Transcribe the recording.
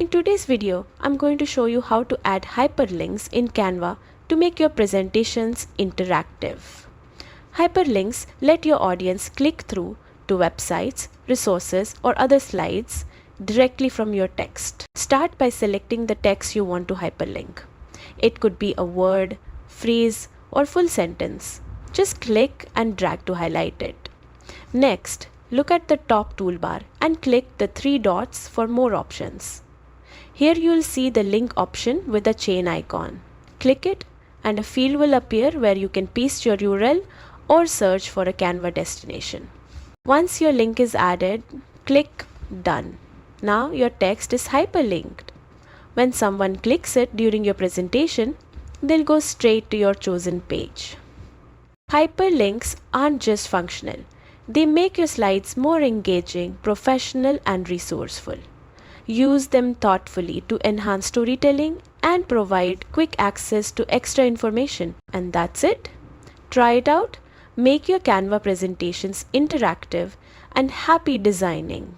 today's video, I'm going to show you how to add hyperlinks in Canva to make your presentations interactive. Hyperlinks let your audience click through to websites, resources, or other slides directly from your text. Start by selecting the text you want to hyperlink. It could be a word, phrase, or full sentence. Just click and drag to highlight it. Next, look at the top toolbar and click the three dots for more options. Here you will see the link option with the chain icon. Click it and a field will appear where you can paste your URL or search for a Canva destination. Once your link is added, click Done. Now your text is hyperlinked. When someone clicks it during your presentation, they'll go straight to your chosen page. Hyperlinks aren't just functional. They make your slides more engaging, professional, and resourceful. Use them thoughtfully to enhance storytelling and provide quick access to extra information. And that's it. Try it out. Make your Canva presentations interactive and happy designing.